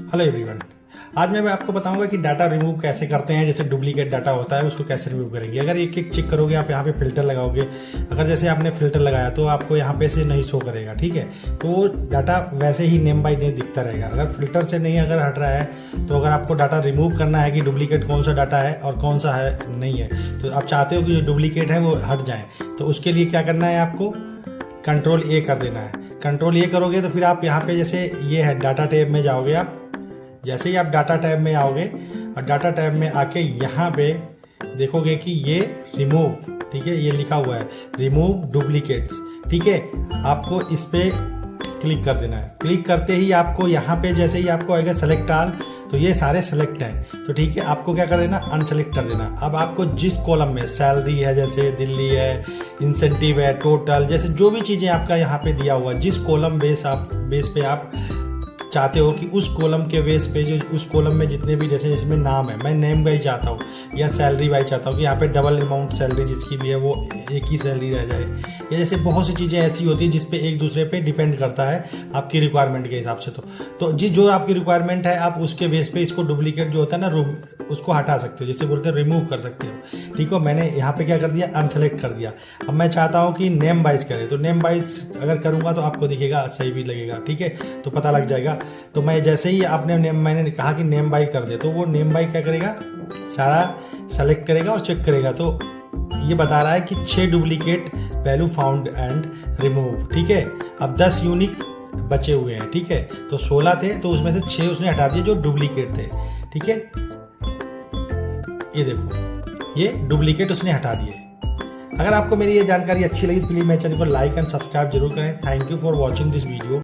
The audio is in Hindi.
Hello everyone. आज मैं आपको बताऊंगा कि डाटा रिमूव कैसे करते हैं। जैसे डुप्लीकेट डाटा होता है उसको कैसे रिमूव करेंगे। अगर एक एक चेक करोगे आप यहाँ पे फिल्टर लगाओगे, अगर जैसे आपने फिल्टर लगाया तो आपको यहाँ पे से नहीं शो करेगा, ठीक है। तो वो डाटा वैसे ही नेम बाय नेम दिखता रहेगा। अगर फिल्टर से नहीं अगर हट रहा है तो अगर आपको डाटा रिमूव करना है कि डुप्लीकेट कौन सा डाटा है और कौन सा है नहीं है, तो आप चाहते हो कि जो डुप्लीकेट है वो हट जाए, तो उसके लिए क्या करना है, आपको कंट्रोल ए कर देना है। कंट्रोल ए करोगे तो फिर आप यहाँ पे जैसे ये है डाटा टैब में जाओगे। आप जैसे ही आप डाटा टैब में आओगे और डाटा टैब में आके यहाँ पे देखोगे कि ये रिमूव, ठीक है, ये लिखा हुआ है रिमूव डुप्लीकेट्स, ठीक है। आपको इस पे क्लिक कर देना है। क्लिक करते ही आपको यहाँ पे जैसे ही आपको आएगा सेलेक्ट ऑल, तो ये सारे सेलेक्ट हैं, तो ठीक है। आपको क्या कर देना, अनसेलेक्ट कर देना। अब आपको जिस कॉलम में सैलरी है, जैसे दिल्ली है, इंसेंटिव है, टोटल, जैसे जो भी चीज़ें आपका यहाँ पे दिया हुआ, जिस कॉलम बेस पे आप चाहते हो कि उस कॉलम के बेस पे जो उस कॉलम में जितने भी जैसे इसमें नाम है, मैं नेम वाइज चाहता हूँ या सैलरी वाइज चाहता हूँ कि यहाँ पे डबल अमाउंट सैलरी जिसकी भी है वो एक ही सैलरी रह जाए, या जैसे बहुत सी चीज़ें ऐसी होती है जिस पे एक दूसरे पे डिपेंड करता है आपकी रिक्वायरमेंट के हिसाब से। तो जो आपकी रिक्वायरमेंट है आप उसके बेस पे इसको डुप्लीकेट जो होता है ना उसको हटा सकते हो, जिसे बोलते हैं रिमूव कर सकते हो, ठीक हो। मैंने यहाँ पे क्या कर दिया, अनसेलेक्ट कर दिया। अब मैं चाहता हूँ कि नेम वाइज करे, तो नेम वाइज अगर करूँगा तो आपको दिखेगा, सही भी लगेगा, ठीक है, तो पता लग जाएगा। तो मैं जैसे ही आपने मैंने कहा कि नेम बाई कर दे, तो वो नेम बाई क्या करेगा, सारा सेलेक्ट करेगा और चेक करेगा। तो ये बता रहा है कि 6 duplicate value found and remove, ठीक है। अब 10 यूनिक बचे हुए हैं, ठीक है। तो 16 थे तो उसमें से 6 उसने हटा दिए जो डुप्लीकेट थे, ठीक है। ये देखो, ये डुप्लीकेट उसने हटा दिए। अगर आपको मेरी ये जानकारी अच्छी लगी तो प्लीज मेरे चैनल को लाइक एंड सब्सक्राइब जरूर करें। Thank you for watching this video.